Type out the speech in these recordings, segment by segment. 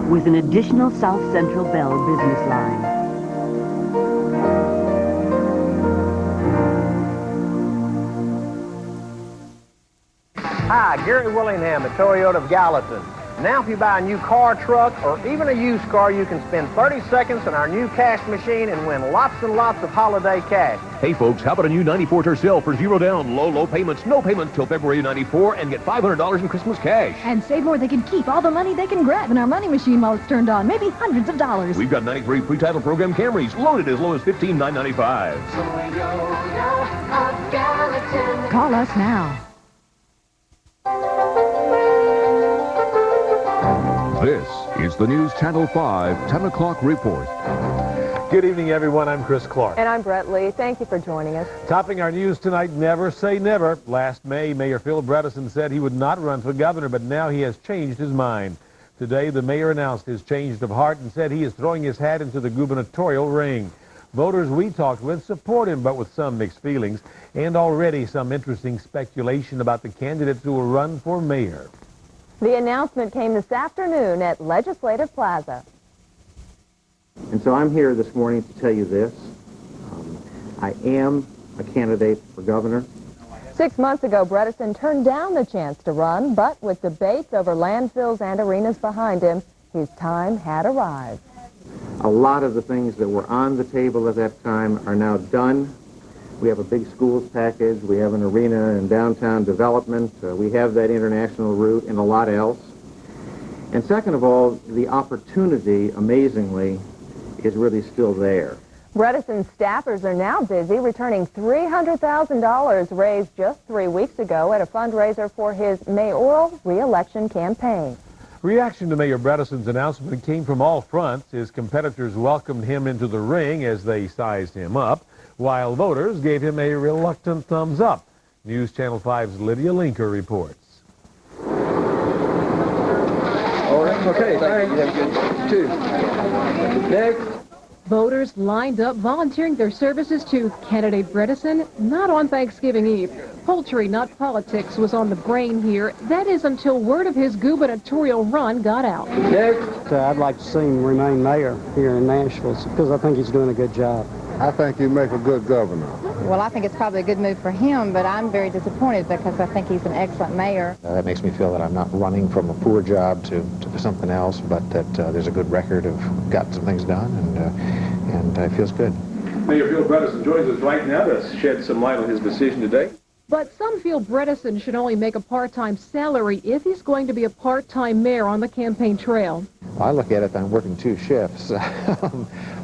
with an additional South Central Bell business line. Hi, Gary Willingham at Toyota of Gallatin. Now if you buy a new car, truck, or even a used car, you can spend 30 seconds in our new cash machine and win lots and lots of holiday cash. Hey folks, how about a new 94 Tercel for 0 down, low payments, no payments till February 94, and get $500 in Christmas cash. And save more. They can keep all the money they can grab in our money machine while it's turned on, maybe hundreds of dollars. We've got 93 pre-title program Camrys, loaded as low as $15,995. Call us now. This is the News Channel 5 10 o'clock report. Good evening, everyone. I'm Chris Clark. And I'm Brett Lee. Thank you for joining us. Topping our news tonight, never say never. Last May, Mayor Phil Bredesen said he would not run for governor, but now he has changed his mind. Today, the mayor announced his change of heart and said he is throwing his hat into the gubernatorial ring. Voters we talked with support him, but with some mixed feelings, and already some interesting speculation about the candidates who will run for mayor. The announcement came this afternoon at Legislative Plaza. And so I'm here this morning to tell you this. I am a candidate for governor. 6 months ago, Bredesen turned down the chance to run, but with debates over landfills and arenas behind him, his time had arrived. A lot of the things that were on the table at that time are now done. We have a big schools package. We have an arena and downtown development. We have that international route and a lot else. And second of all, the opportunity, amazingly, is really still there. Bredesen's staffers are now busy returning $300,000 raised just 3 weeks ago at a fundraiser for his mayoral re-election campaign. Reaction to Mayor Bredesen's announcement came from all fronts. His competitors welcomed him into the ring as they sized him up, while voters gave him a reluctant thumbs up. News Channel 5's Lydia Linker reports. All right, okay, thanks. 2. Next. Voters lined up volunteering their services to candidate Bredesen, not on Thanksgiving Eve. Poultry, not politics, was on the brain here. That is until word of his gubernatorial run got out. Next. I'd like to see him remain mayor here in Nashville because I think he's doing a good job. I think he'd make a good governor. Well, I think it's probably a good move for him, but I'm very disappointed because I think he's an excellent mayor. That makes me feel that I'm not running from a poor job to something else, but that there's a good record of got some things done, and it feels good. Mayor Phil Bredesen joins us right now to shed some light on his decision today. But some feel Bredesen should only make a part-time salary if he's going to be a part-time mayor on the campaign trail. I look at it that I'm working 2 shifts,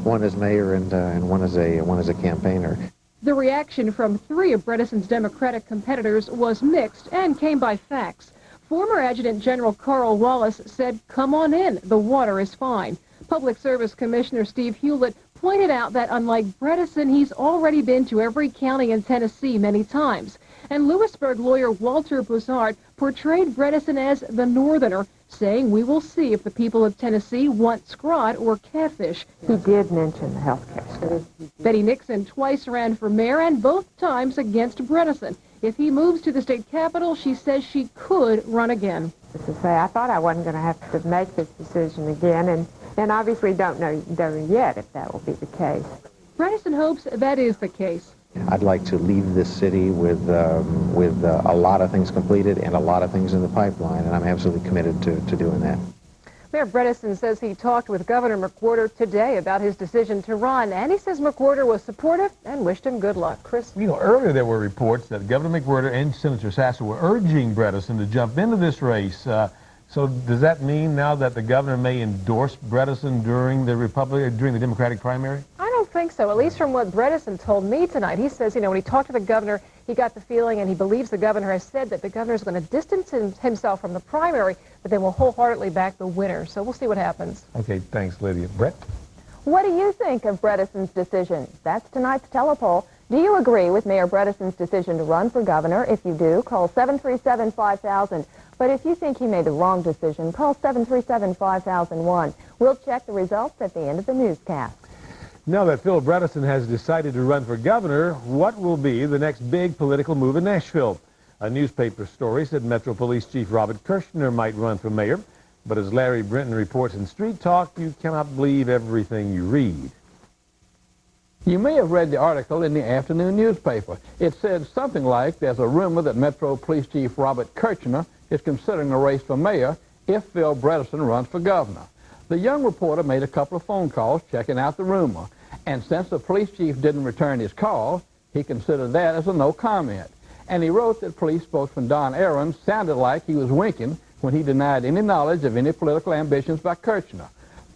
one as mayor and one as a campaigner. The reaction from 3 of Bredesen's Democratic competitors was mixed and came by fax. Former Adjutant General Carl Wallace said, "Come on in, the water is fine." Public Service Commissioner Steve Hewlett pointed out that unlike Bredesen, he's already been to every county in Tennessee many times. And Lewisburg lawyer Walter Boussard portrayed Bredesen as the Northerner, saying we will see if the people of Tennessee want scrod or catfish. He did mention the health care study. Betty Nixon twice ran for mayor and both times against Bredesen. If he moves to the state capitol, she says she could run again. To say, I thought I wasn't going to have to make this decision again, and obviously don't know yet if that will be the case. Bredesen hopes that is the case. I'd like to leave this city with a lot of things completed and a lot of things in the pipeline, and I'm absolutely committed to doing that. Mayor Bredesen says he talked with Governor McWhorter today about his decision to run, and he says McWhorter was supportive and wished him good luck. Chris? You know, earlier there were reports that Governor McWhorter and Senator Sasser were urging Bredesen to jump into this race. So does that mean now that the governor may endorse Bredesen during the Democratic primary? I don't think so, at least from what Bredesen told me tonight. He says, when he talked to the governor, he got the feeling, and he believes the governor has said that the governor is going to distance himself from the primary, but then will wholeheartedly back the winner. So we'll see what happens. Okay, thanks, Lydia. Brett? What do you think of Bredesen's decision? That's tonight's telepoll. Do you agree with Mayor Bredesen's decision to run for governor? If you do, call 737-5000. But if you think he made the wrong decision, call 737-5001. We'll check the results at the end of the newscast. Now that Phil Bredesen has decided to run for governor, what will be the next big political move in Nashville? A newspaper story said Metro Police Chief Robert Kirshner might run for mayor. But as Larry Brenton reports in Street Talk, you cannot believe everything you read. You may have read the article in the afternoon newspaper. It said something like there's a rumor that Metro Police Chief Robert Kirchner is considering a race for mayor if Phil Bredesen runs for governor. The young reporter made a couple of phone calls checking out the rumor, and since the police chief didn't return his call, he considered that as a no comment. And he wrote that police spokesman Don Aaron sounded like he was winking when he denied any knowledge of any political ambitions by Kirchner.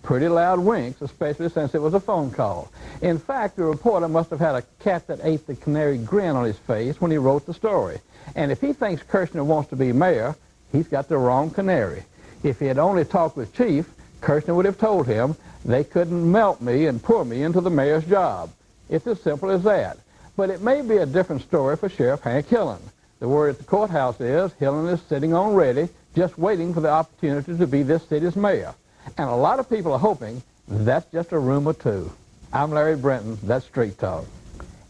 Pretty loud winks, especially since it was a phone call. In fact, the reporter must have had a cat that ate the canary grin on his face when he wrote the story. And if he thinks Kirchner wants to be mayor, he's got the wrong canary. If he had only talked with Chief, Kirchner would have told him they couldn't melt me and pour me into the mayor's job. It's as simple as that. But it may be a different story for Sheriff Hank Hillen. The word at the courthouse is Hillen is sitting on ready, just waiting for the opportunity to be this city's mayor. And a lot of people are hoping that's just a rumor, too. I'm Larry Brenton. That's Street Talk.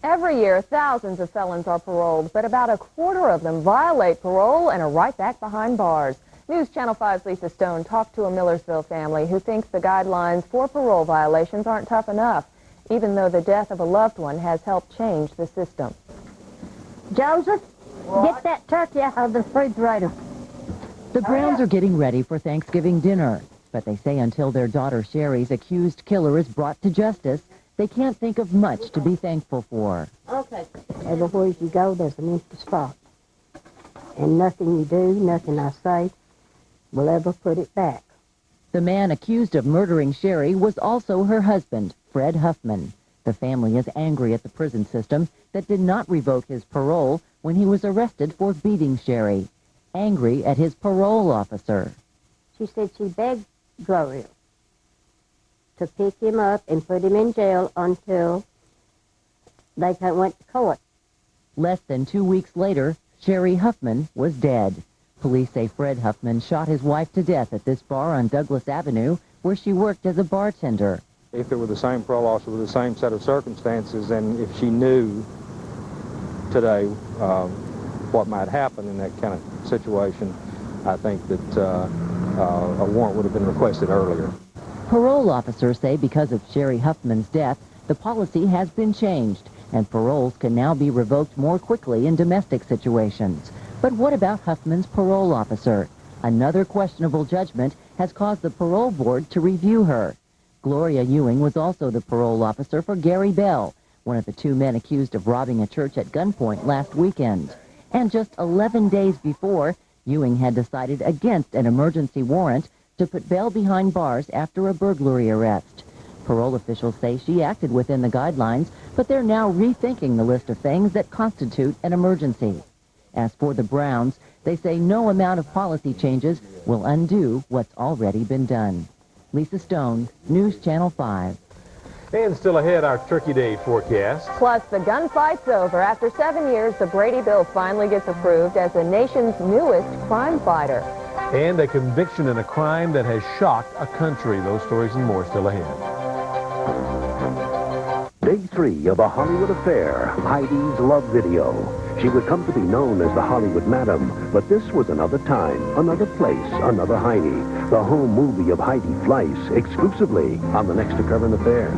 Every year, thousands of felons are paroled, but about a quarter of them violate parole and are right back behind bars. News Channel 5's Lisa Stone talked to a Millersville family who thinks the guidelines for parole violations aren't tough enough, even though the death of a loved one has helped change the system. Joseph, get that turkey out of the refrigerator. The Browns are getting ready for Thanksgiving dinner, but they say until their daughter Sherry's accused killer is brought to justice, they can't think of much to be thankful for. Okay. Everywhere you go, there's an empty spot. And nothing you do, nothing I say, will ever put it back. The man accused of murdering Sherry was also her husband, Fred Huffman. The family is angry at the prison system that did not revoke his parole when he was arrested for beating Sherry. Angry at his parole officer. She said she begged Gloria to pick him up and put him in jail until they went to court. Less than 2 weeks later, Sherry Huffman was dead. Police say Fred Huffman shot his wife to death at this bar on Douglas Avenue, where she worked as a bartender. If it were the same parole officer with the same set of circumstances, and if she knew today what might happen in that kind of situation, I think that a warrant would have been requested earlier. Parole officers say because of Sherry Huffman's death, the policy has been changed, and paroles can now be revoked more quickly in domestic situations. But what about Huffman's parole officer? Another questionable judgment has caused the parole board to review her. Gloria Ewing was also the parole officer for Gary Bell, one of the two men accused of robbing a church at gunpoint last weekend. And just 11 days before, Ewing had decided against an emergency warrant to put Bell behind bars after a burglary arrest. Parole officials say she acted within the guidelines, but they're now rethinking the list of things that constitute an emergency. As for the Browns, they say no amount of policy changes will undo what's already been done. Lisa Stone, News Channel 5. And still ahead, our Turkey Day forecast. Plus, the gunfight's over. After 7 years, the Brady Bill finally gets approved as the nation's newest crime fighter. And a conviction in a crime that has shocked a country. Those stories and more still ahead. Day 3 of A Hollywood Affair, Heidi's love video. She would come to be known as the Hollywood Madam, but this was another time, another place, another Heidi. The home movie of Heidi Fleiss, exclusively on the next Current Affair.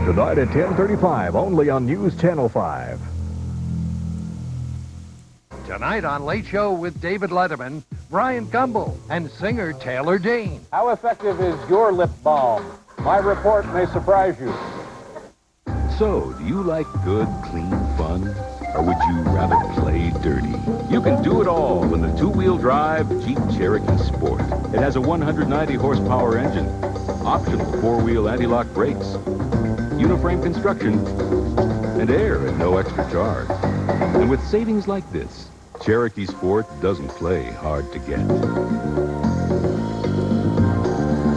Tonight at 10:35, only on News Channel 5. Tonight on Late Show with David Letterman, Brian Gumbel, and singer Taylor Dane. How effective is your lip balm? My report may surprise you. So, do you like good, clean fun? Or would you rather play dirty? You can do it all in the two-wheel drive Jeep Cherokee Sport. It has a 190 horsepower engine, optional four-wheel anti-lock brakes, uniframe construction, and air at no extra charge. And with savings like this, Cherokee Sport doesn't play hard to get.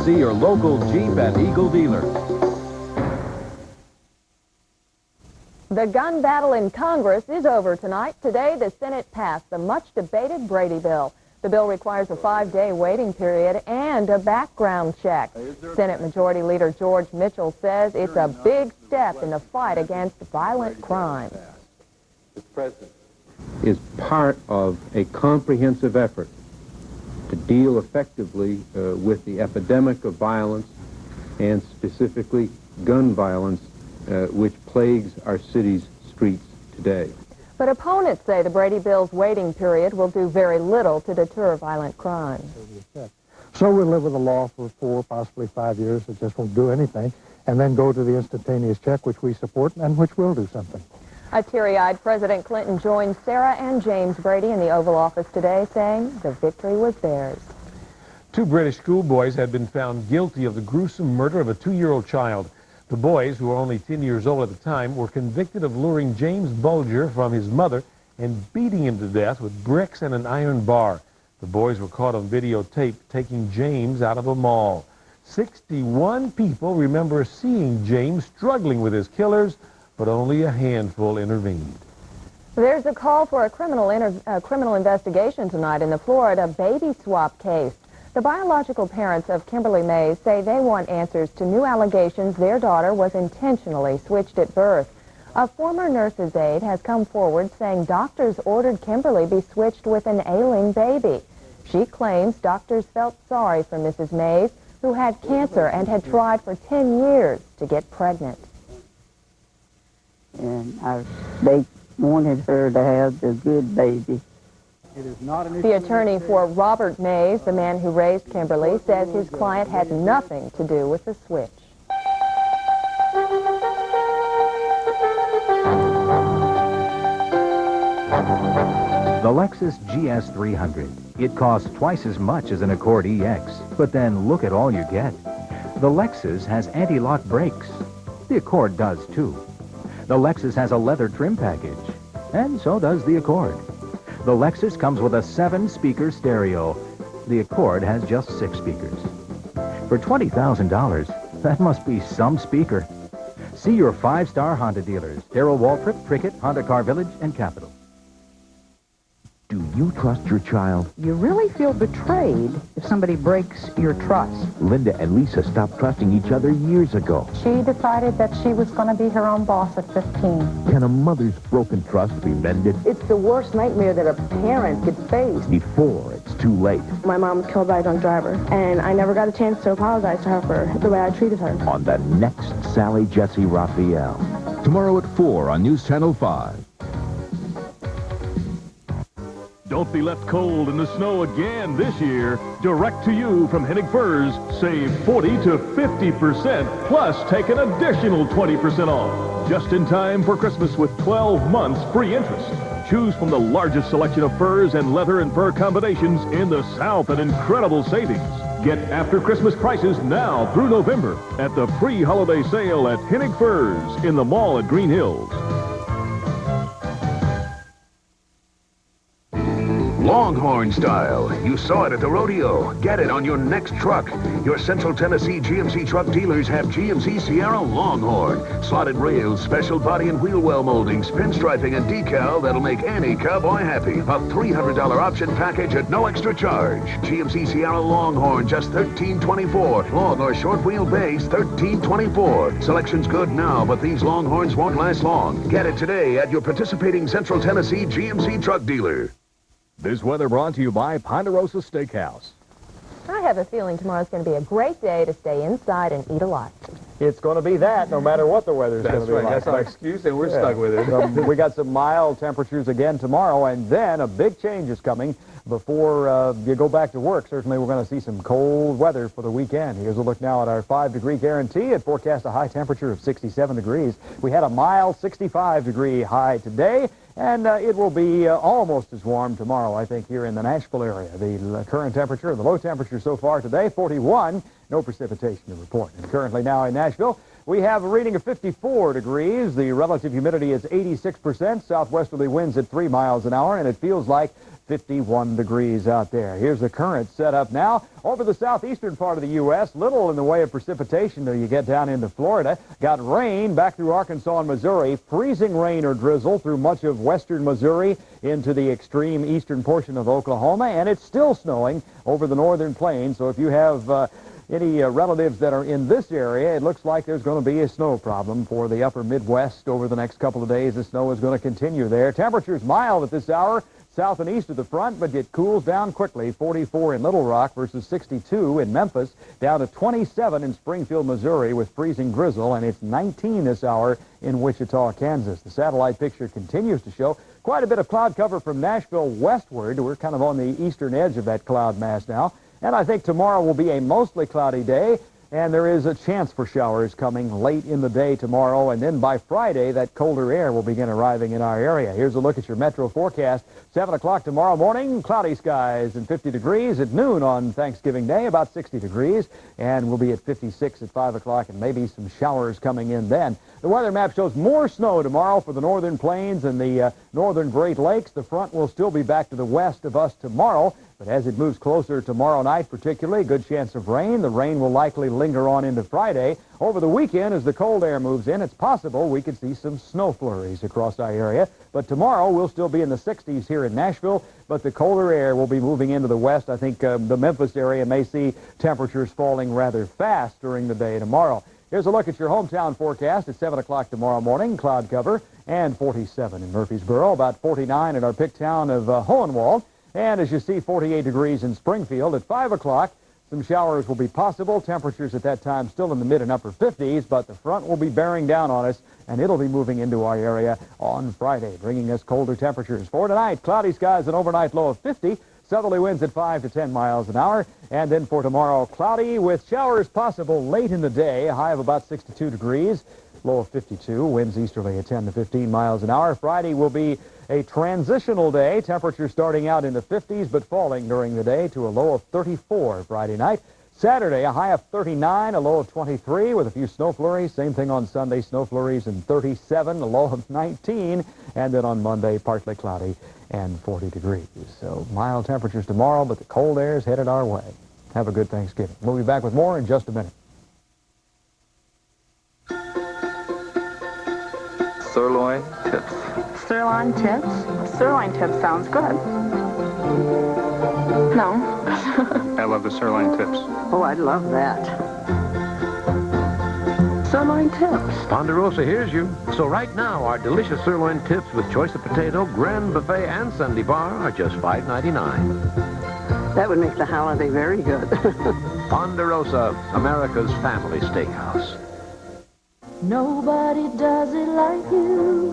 See your local Jeep and Eagle dealer. The gun battle in Congress is over tonight. Today, the Senate passed the much-debated Brady Bill. The bill requires a 5-day waiting period and a background check. Senate Majority Leader George Mitchell says it's a big step in the fight against violent crime. Mr. President, is part of a comprehensive effort to deal effectively with the epidemic of violence, and specifically gun violence, which plagues our city's streets today. But opponents say the Brady bill's waiting period will do very little to deter violent crime. So we'll live with a law for 4, possibly 5 years that just won't do anything, and then go to the instantaneous check, which we support and which will do something. A teary-eyed President Clinton joined Sarah and James Brady in the Oval Office today, saying the victory was theirs. 2 British schoolboys had been found guilty of the gruesome murder of a 2-year-old child. The boys, who were only 10 years old at the time, were convicted of luring James Bulger from his mother and beating him to death with bricks and an iron bar. The boys were caught on videotape taking James out of a mall. 61 people remember seeing James struggling with his killers, but only a handful intervened. There's a call for a criminal investigation tonight in the Florida baby swap case. The biological parents of Kimberly Mays say they want answers to new allegations their daughter was intentionally switched at birth. A former nurse's aide has come forward saying doctors ordered Kimberly be switched with an ailing baby. She claims doctors felt sorry for Mrs. Mays, who had cancer and had tried for 10 years to get pregnant. And they wanted her to have the good baby. The attorney for Robert Mays, the man who raised Kimberly, says his client had nothing to do with the switch. The Lexus GS 300. It costs twice as much as an Accord EX, but then look at all you get. The Lexus has anti-lock brakes. The Accord does too. The Lexus has a leather trim package, and so does the Accord. The Lexus comes with a 7-speaker stereo. The Accord has just 6 speakers. For $20,000, that must be some speaker. See your 5-star Honda dealers, Darrell Waltrip, Prickett, Honda Car Village, and Capital. Do you trust your child? You really feel betrayed if somebody breaks your trust. Linda and Lisa stopped trusting each other years ago. She decided that she was going to be her own boss at 15. Can a mother's broken trust be mended? It's the worst nightmare that a parent could face. Before it's too late. My mom was killed by a drunk driver, and I never got a chance to apologize to her for the way I treated her. On the next Sally Jesse Raphael. Tomorrow at 4 on News Channel 5. Don't be left cold in the snow again this year. Direct to you from Hennig Furs. Save 40 to 50%, plus take an additional 20% off. Just in time for Christmas with 12 months free interest. Choose from the largest selection of furs and leather and fur combinations in the South at incredible savings. Get after Christmas prices now through November at the pre-holiday sale at Hennig Furs in the mall at Green Hills. Longhorn style. You saw it at the rodeo. Get it on your next truck. Your Central Tennessee GMC truck dealers have GMC Sierra Longhorn. Slotted rails, special body and wheel well moldings, pinstriping, and decal that'll make any cowboy happy. A $300 option package at no extra charge. GMC Sierra Longhorn, just $13.24. Long or short wheel base, $13.24. Selection's good now, but these Longhorns won't last long. Get it today at your participating Central Tennessee GMC truck dealer. This weather brought to you by Ponderosa Steakhouse. I have a feeling tomorrow's going to be a great day to stay inside and eat a lot. It's going to be that no matter what the weather's going to be like. That's our excuse, and we're stuck with it. We got some mild temperatures again tomorrow, and then a big change is coming before you go back to work. Certainly we're going to see some cold weather for the weekend. Here's a look now at our 5-degree guarantee. It forecasts a high temperature of 67 degrees. We had a mild 65-degree high today, and it will be almost as warm tomorrow, I think, here in the Nashville area. The current temperature, the low temperature so far today, 41. No precipitation to report. And currently now in Nashville, we have a reading of 54 degrees. The relative humidity is 86%. Southwesterly winds at 3 miles an hour, and it feels like 51 degrees out there. Here's the current set up now over the southeastern part of the U.S. Little in the way of precipitation till you get down into Florida. Got rain back through Arkansas and Missouri. Freezing rain or drizzle through much of western Missouri into the extreme eastern portion of Oklahoma. And it's still snowing over the northern plains. So if you have any relatives that are in this area, it looks like there's going to be a snow problem for the upper Midwest over the next couple of days. The snow is going to continue there. Temperatures mild at this hour. south and east of the front, but it cools down quickly. 44 in Little Rock versus 62 in Memphis, down to 27 in Springfield, Missouri with freezing drizzle, and it's 19 this hour in Wichita, Kansas. The satellite picture continues to show quite a bit of cloud cover from Nashville westward. We're kind of on the eastern edge of that cloud mass now, and I think tomorrow will be a mostly cloudy day. And there is a chance for showers coming late in the day tomorrow. And then by Friday, that colder air will begin arriving in our area. Here's a look at your metro forecast. 7 o'clock tomorrow morning, cloudy skies and 50 degrees. At noon on Thanksgiving Day, about 60 degrees. And we'll be at 56 at 5 o'clock and maybe some showers coming in then. The weather map shows more snow tomorrow for the northern plains and the northern Great Lakes. The front will still be back to the west of us tomorrow. But as it moves closer tomorrow night, particularly, good chance of rain. The rain will likely linger on into Friday. Over the weekend, as the cold air moves in, it's possible we could see some snow flurries across our area. But tomorrow, we'll still be in the 60s here in Nashville, but the colder air will be moving into the west. I think the Memphis area may see temperatures falling rather fast during the day tomorrow. Here's a look at your hometown forecast at 7 o'clock tomorrow morning. Cloud cover and 47 in Murfreesboro, about 49 in our pick town of Hohenwald. And as you see, 48 degrees in Springfield. At 5 o'clock, some showers will be possible. Temperatures at that time still in the mid and upper 50s, but the front will be bearing down on us, and it'll be moving into our area on Friday, bringing us colder temperatures. For tonight, cloudy skies, an overnight low of 50. Southerly winds at 5 to 10 miles an hour. And then for tomorrow, cloudy with showers possible late in the day, a high of about 62 degrees. Low of 52, winds easterly at 10 to 15 miles an hour. Friday will be a transitional day. Temperatures starting out in the 50s, but falling during the day to a low of 34 Friday night. Saturday, a high of 39, a low of 23 with a few snow flurries. Same thing on Sunday, snow flurries and 37, a low of 19. And then on Monday, partly cloudy and 40 degrees. So mild temperatures tomorrow, but the cold air is headed our way. Have a good Thanksgiving. We'll be back with more in just a minute. Sirloin tips. Sirloin tips? Sirloin tips sounds good. No. I love the sirloin tips. Oh, I'd love that. Sirloin tips. Ponderosa hears you. So right now, our delicious sirloin tips with choice of potato, grand buffet, and Sunday bar are just $5.99. That would make the holiday very good. Ponderosa, America's family steakhouse. Nobody does it like you,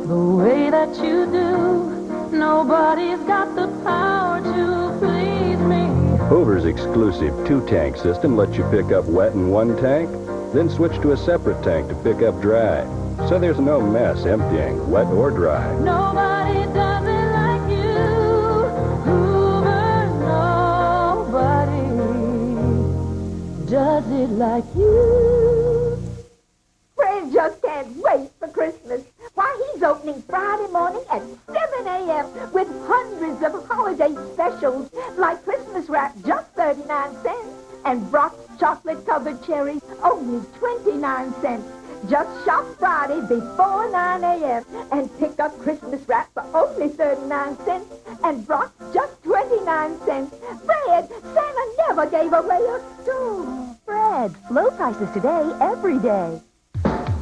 the way that you do. Nobody's got the power to please me. Hoover's exclusive 2-tank system lets you pick up wet in one tank, then switch to a separate tank to pick up dry. So there's no mess emptying, wet or dry. Nobody does it like you, Hoover. Nobody does it like you. Fred just can't wait for Christmas. Why, he's opening Friday morning at 7 a.m. with hundreds of holiday specials like Christmas wrap, just 39 cents, and Brock's chocolate-covered cherries, only 29 cents. Just shop Friday before 9 a.m. and pick up Christmas wrap for only 39 cents, and Brock's just 29 cents. Fred, Santa never gave away a store. Fred, low prices today, every day.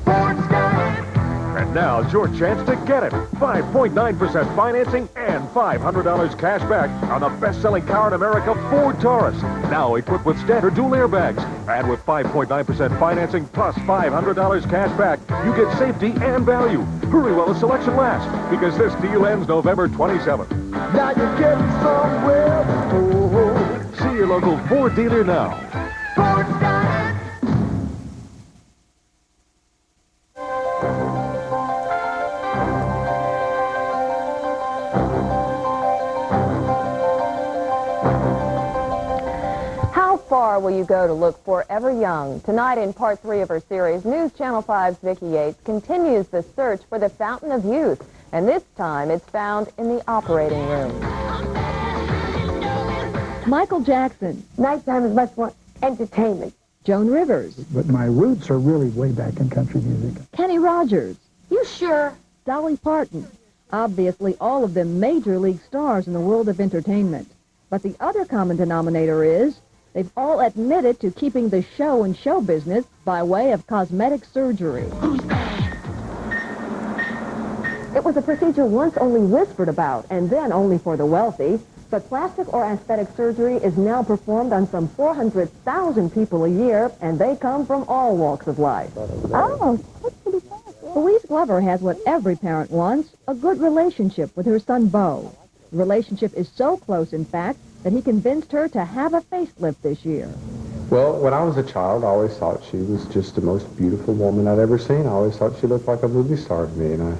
And now's your chance to get it. 5.9% financing and $500 cash back on the best-selling car in America, Ford Taurus. Now equipped with standard dual airbags. And with 5.9% financing plus $500 cash back, you get safety and value. Hurry while the selection lasts, because this deal ends November 27th. Now you're getting somewhere. See your local Ford dealer now. Ford's got it. How far will you go to look forever young? Tonight in part 3 of her series, News Channel 5's Vicki Yates continues the search for the fountain of youth. And this time it's found in the operating room. Michael Jackson. Nighttime is much more entertainment. Joan Rivers. But my roots are really way back in country music. Kenny Rogers. You sure? Dolly Parton. Obviously, all of them major league stars in the world of entertainment. But the other common denominator is they've all admitted to keeping the show and show business by way of cosmetic surgery. It was a procedure once only whispered about, and then only for the wealthy. But plastic or aesthetic surgery is now performed on some 400,000 people a year, and they come from all walks of life. Oh, Louise Glover has what every parent wants, a good relationship with her son, Beau. The relationship is so close, in fact, that he convinced her to have a facelift this year. Well, when I was a child, I always thought she was just the most beautiful woman I'd ever seen. I always thought she looked like a movie star to me. And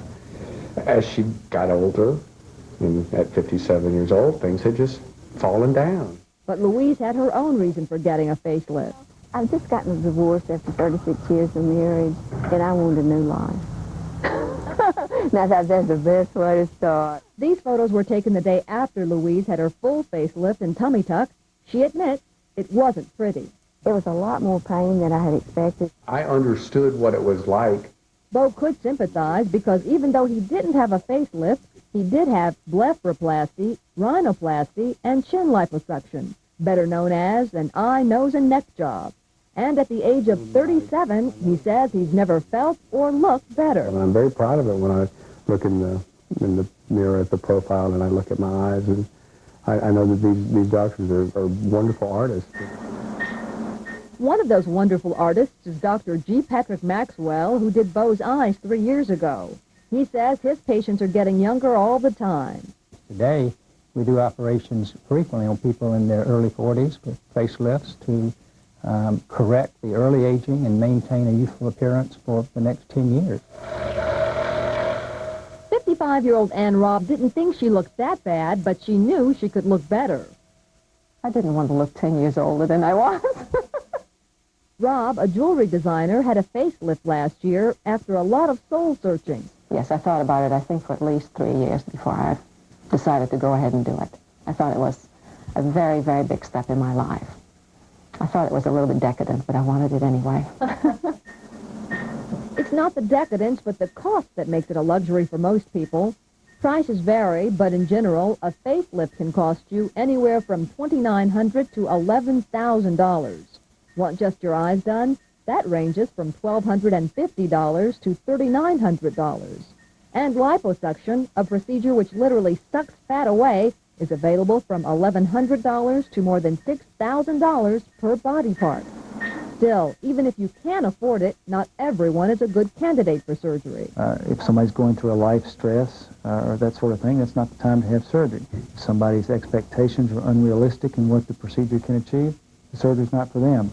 as she got older, and at 57 years old, things had just fallen down. But Louise had her own reason for getting a facelift. I've just gotten a divorce after 36 years of marriage, and I wanted a new life. And I thought that's the best way to start. These photos were taken the day after Louise had her full facelift and tummy tuck. She admits it wasn't pretty. It was a lot more pain than I had expected. I understood what it was like. Beau could sympathize because even though he didn't have a facelift, he did have blepharoplasty, rhinoplasty, and chin liposuction, better known as an eye, nose, and neck job. And at the age of 37, he says he's never felt or looked better. And I'm very proud of it when I look in the mirror at the profile and I look at my eyes, and I know that these doctors are wonderful artists. One of those wonderful artists is Dr. G. Patrick Maxwell, who did Beau's eyes 3 years ago. He says his patients are getting younger all the time. Today, we do operations frequently on people in their early 40s with facelifts to correct the early aging and maintain a youthful appearance for the next 10 years. 55-year-old Ann Robb didn't think she looked that bad, but she knew she could look better. I didn't want to look 10 years older than I was. Robb, a jewelry designer, had a facelift last year after a lot of soul searching. Yes, I thought about it, I think, for at least 3 years before I decided to go ahead and do it. I thought it was a very, very big step in my life. I thought it was a little bit decadent, but I wanted it anyway. It's not the decadence, but the cost that makes it a luxury for most people. Prices vary, but in general, a facelift can cost you anywhere from $2,900 to $11,000. Want just your eyes done? That ranges from $1,250 to $3,900. And liposuction, a procedure which literally sucks fat away, is available from $1,100 to more than $6,000 per body part. Still, even if you can afford it, not everyone is a good candidate for surgery. If somebody's going through a life stress or that sort of thing, that's not the time to have surgery. If somebody's expectations are unrealistic in what the procedure can achieve, the surgery's not for them.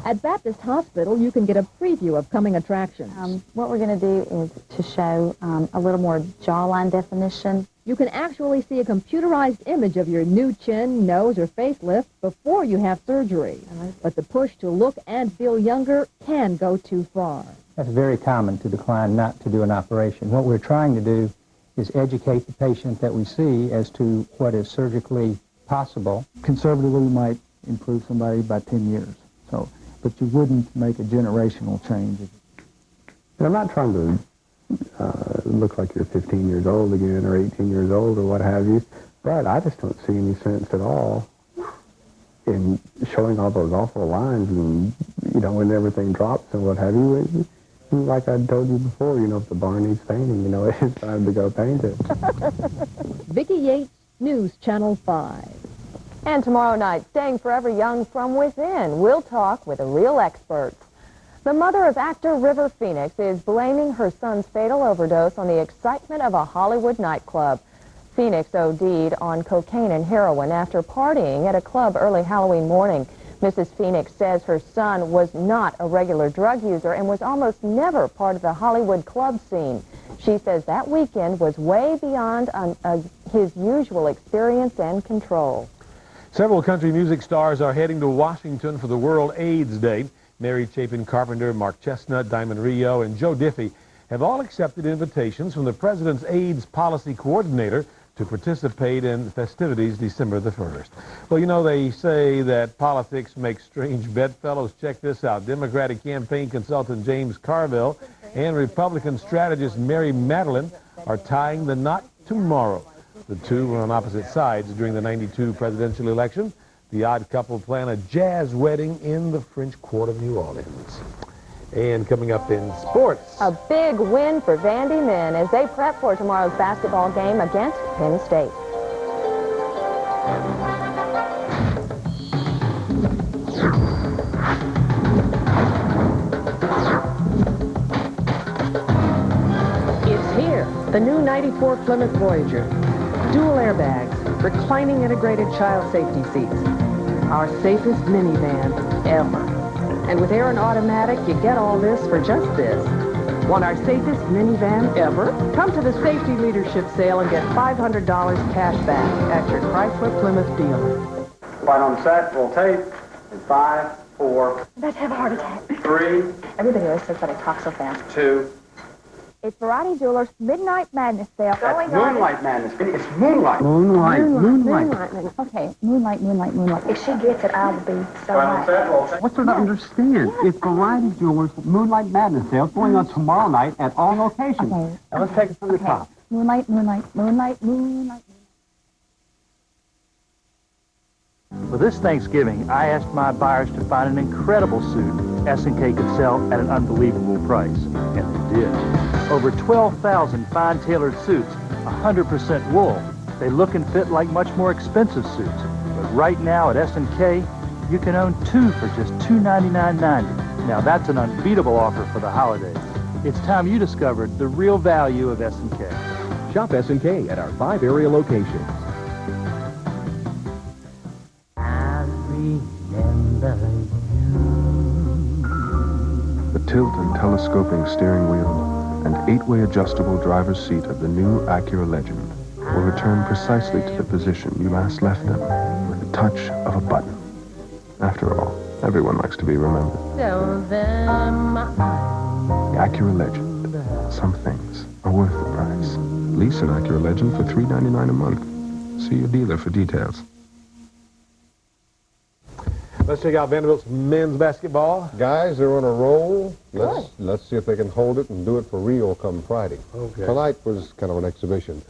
At Baptist Hospital, you can get a preview of coming attractions. What we're going to do is to show a little more jawline definition. You can actually see a computerized image of your new chin, nose, or facelift before you have surgery. But the push to look and feel younger can go too far. That's very common to decline not to do an operation. What we're trying to do is educate the patient that we see as to what is surgically possible. Conservatively, we might improve somebody by 10 years. But you wouldn't make a generational change. And I'm not trying to look like you're 15 years old again or 18 years old or what have you, but I just don't see any sense at all in showing all those awful lines and, when everything drops and what have you. Like I told you before, if the barn needs painting, it's time to go paint it. Vicki Yates, News Channel 5. And tomorrow night, staying forever young from within, we'll talk with a real expert. The mother of actor River Phoenix is blaming her son's fatal overdose on the excitement of a Hollywood nightclub. Phoenix OD'd on cocaine and heroin after partying at a club early Halloween morning. Mrs. Phoenix says her son was not a regular drug user and was almost never part of the Hollywood club scene. She says that weekend was way beyond his usual experience and control. Several country music stars are heading to Washington for the World AIDS Day. Mary Chapin Carpenter, Mark Chestnut, Diamond Rio, and Joe Diffie have all accepted invitations from the President's AIDS Policy Coordinator to participate in festivities December the 1st. Well, they say that politics makes strange bedfellows. Check this out. Democratic campaign consultant James Carville and Republican strategist Mary Madeline are tying the knot tomorrow. The two were on opposite sides during the '92 presidential election. The odd couple plan a jazz wedding in the French Quarter of New Orleans. And coming up in sports. A big win for Vandy men as they prep for tomorrow's basketball game against Penn State. It's here, the new 94 Plymouth Voyager. Dual airbags, reclining integrated child safety seats. Our safest minivan ever. And with air and automatic, you get all this for just this. Want our safest minivan ever? Come to the Safety Leadership Sale and get $500 cash back at your Chrysler Plymouth dealer. Right on set, roll tape, in 5, 4, Let's have a heart attack. 3, Everybody always says that I talk so fast. 2. It's Variety Jewelers Midnight Madness Sale. That's Moonlight Madness. It's Moonlight. Okay, Moonlight. If she gets it, I'll be so Right on happy. set, roll tape. What's there to understand? It's Variety Jewelers Moonlight Madness Sale going on tomorrow night at all locations. Okay. Now let's take it from the top. Moonlight. For this Thanksgiving, I asked my buyers to find an incredible suit S&K could sell at an unbelievable price, and they did. Over 12,000 fine tailored suits, 100% wool. They look and fit like much more expensive suits. But right now at S&K, you can own 2 for just $299.90. Now that's an unbeatable offer for the holidays. It's time you discovered the real value of S&K. Shop S&K at our 5 area locations. The tilt and telescoping steering wheel and 8-way adjustable driver's seat of the new Acura Legend will return precisely to the position you last left them with the touch of a button. After all, everyone likes to be remembered. The Acura Legend. Some things are worth the price. Lease an Acura Legend for $3.99 a month. See your dealer for details. Let's check out Vanderbilt's men's basketball. Guys, they're on a roll. Let's see if they can hold it and do it for real come Friday. Okay. Tonight was kind of an exhibition.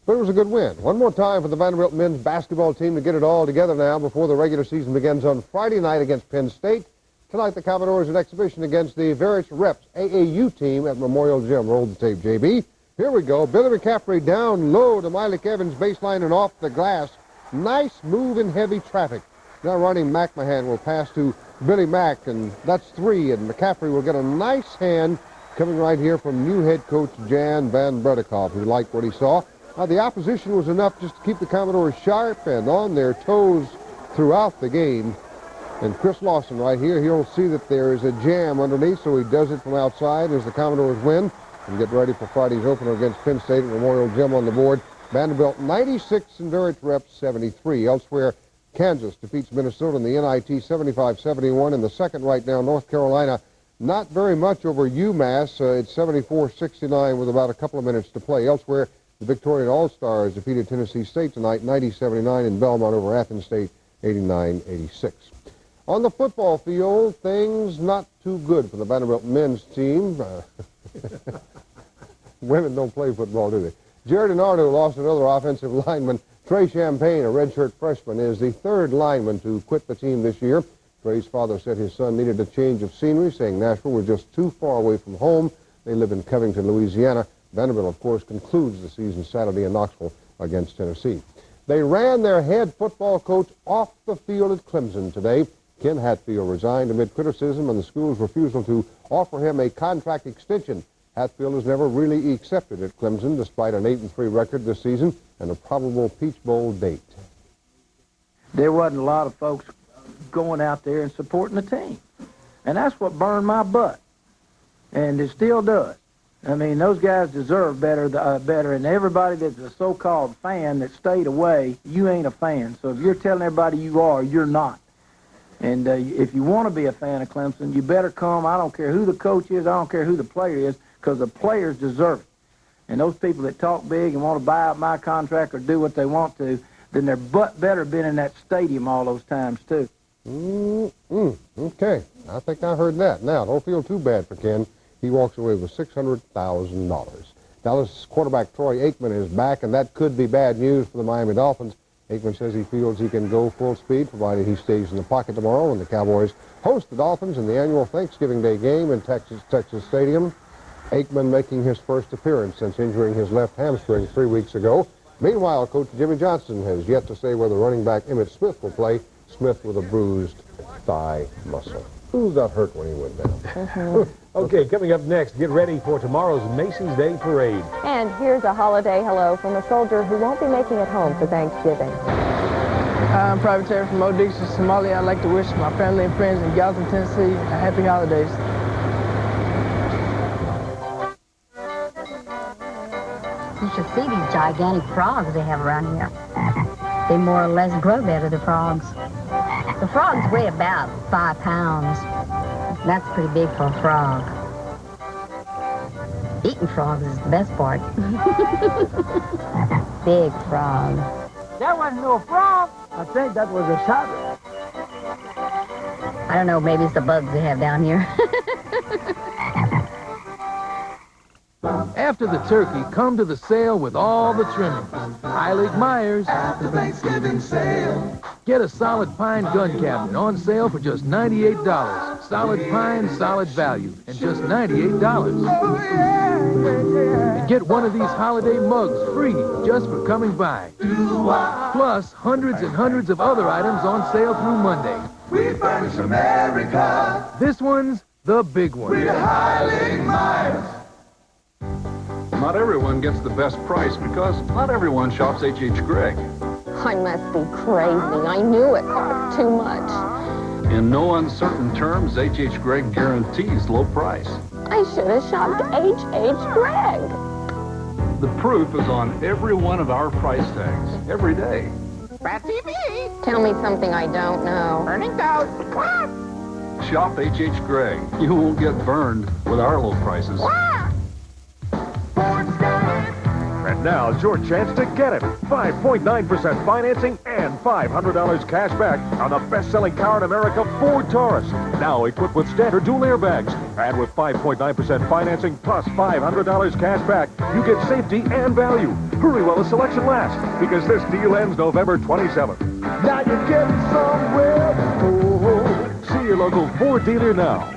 But it was a good win. One more time for the Vanderbilt men's basketball team to get it all together now before the regular season begins on Friday night against Penn State. Tonight, the Commodores an exhibition against the Veritas Reps AAU team at Memorial Gym. Roll the tape, JB. Here we go. Billy McCaffrey down low to Malik Evans, baseline and off the glass. Nice move in heavy traffic. Now Ronnie McMahon will pass to Billy Mack, and that's 3, and McCaffrey will get a nice hand coming right here from new head coach Jan Van Bredekov, who liked what he saw. Now, the opposition was enough just to keep the Commodores sharp and on their toes throughout the game. And Chris Lawson right here, he'll see that there is a jam underneath, so he does it from outside as the Commodores win and get ready for Friday's opener against Penn State at Memorial Gym on the board. Vanderbilt 96 and Veritas Reps 73. Elsewhere, Kansas defeats Minnesota in the NIT 75-71. In the second right now, North Carolina, not very much over UMass. It's 74-69 with about a couple of minutes to play. Elsewhere, the Victorian All-Stars defeated Tennessee State tonight 90-79 in Belmont over Athens State 89-86. On the football field, things not too good for the Vanderbilt men's team. Women don't play football, do they? Jared Nardo lost another offensive lineman. Trey Champagne, a redshirt freshman, is the 3rd lineman to quit the team this year. Trey's father said his son needed a change of scenery, saying Nashville was just too far away from home. They live in Covington, Louisiana. Vanderbilt, of course, concludes the season Saturday in Knoxville against Tennessee. They ran their head football coach off the field at Clemson today. Ken Hatfield resigned amid criticism and the school's refusal to offer him a contract extension. Hatfield has never really accepted at Clemson, despite an 8-3 record this season and a probable Peach Bowl date. There wasn't a lot of folks going out there and supporting the team. And that's what burned my butt. And it still does. I mean, those guys deserve better. And everybody that's a so-called fan that stayed away, you ain't a fan. So if you're telling everybody you are, you're not. And if you want to be a fan of Clemson, you better come. I don't care who the coach is. I don't care who the player is, because the players deserve it. And those people that talk big and want to buy out my contract or do what they want to, then their butt better been in that stadium all those times, too. Okay. I think I heard that. Now, don't feel too bad for Ken. He walks away with $600,000. Dallas quarterback Troy Aikman is back, and that could be bad news for the Miami Dolphins. Aikman says he feels he can go full speed, provided he stays in the pocket tomorrow when the Cowboys host the Dolphins in the annual Thanksgiving Day game in Texas Stadium. Aikman making his first appearance since injuring his left hamstring 3 weeks ago. Meanwhile, Coach Jimmy Johnson has yet to say whether running back Emmitt Smith will play. Smith with a bruised thigh muscle. Ooh, that hurt when he went down. Okay, coming up next, get ready for tomorrow's Macy's Day Parade. And here's a holiday hello from a soldier who won't be making it home for Thanksgiving. I'm Private Terry from Old Dixon, Somalia. I'd like to wish my family and friends in Gallatin, Tennessee, a happy holidays. You should see these gigantic frogs they have around here. They more or less grow better, the frogs. The frogs weigh about 5 pounds. That's pretty big for a frog. Eating frogs is the best part. Big frog. That wasn't no frog. I think that was a shadow. I don't know, maybe it's the bugs they have down here. After the turkey, come to the sale with all the trimmings. Heilig Myers. After Thanksgiving sale. Get a solid pine gun cabinet on sale for just $98. Solid pine, solid value, and just $98. And get one of these holiday mugs free just for coming by. Plus, hundreds and hundreds of other items on sale through Monday. We furnish America. This one's the big one. We're Heilig Myers. Not everyone gets the best price because not everyone shops H.H. Gregg. I must be crazy. I knew it cost too much. In no uncertain terms, H.H. Gregg guarantees low price. I should have shopped H.H. Gregg. The proof is on every one of our price tags, every day. Frat TV. Tell me something I don't know. Burning toast. Shop H.H. Gregg. You won't get burned with our low prices. And now's your chance to get it. 5.9% financing and $500 cash back on the best-selling car in America, Ford Taurus. Now equipped with standard dual airbags. And with 5.9% financing plus $500 cash back, you get safety and value. Hurry while the selection lasts, because this deal ends November 27th. Now you're getting somewhere. Oh, see your local Ford dealer now.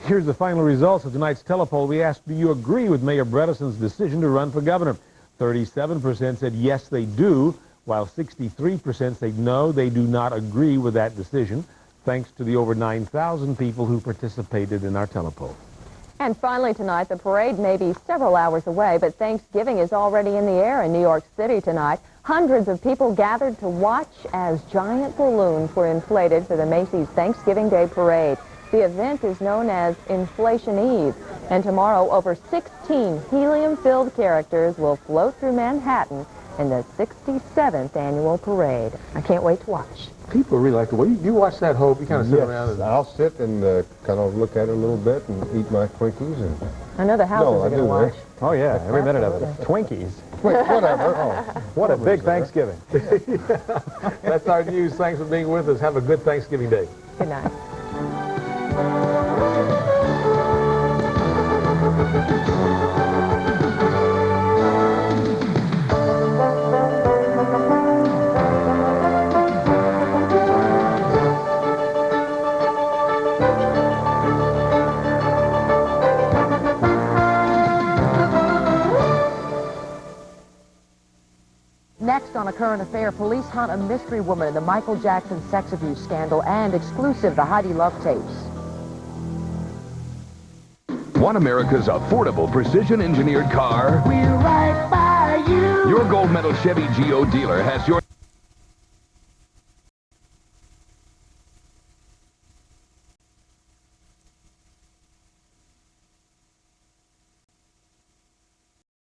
Here's the final results of tonight's telepoll. We asked, do you agree with Mayor Bredeson's decision to run for governor? 37% said yes, they do, while 63% said no, they do not agree with that decision, thanks to the over 9,000 people who participated in our telepoll. And finally tonight, the parade may be several hours away, but Thanksgiving is already in the air in New York City tonight. Hundreds of people gathered to watch as giant balloons were inflated for the Macy's Thanksgiving Day Parade. The event is known as Inflation Eve, and tomorrow over 16 helium-filled characters will float through Manhattan in the 67th annual parade. I can't wait to watch. People really like to watch. You watch that, Hope? You kind of sit around and... I'll sit and kind of look at it a little bit and eat my Twinkies. And I know the houses are going to watch. Oh, yeah, every minute of it. Twinkies. Whatever. What a big Thanksgiving. That's our news. Thanks for being with us. Have a good Thanksgiving Day. Good night. Next on A Current Affair, police hunt a mystery woman in the Michael Jackson sex abuse scandal, and exclusive, the Heidi Love tapes. Want America's affordable precision-engineered car? We're right by you. Your gold medal Chevy Geo dealer has your...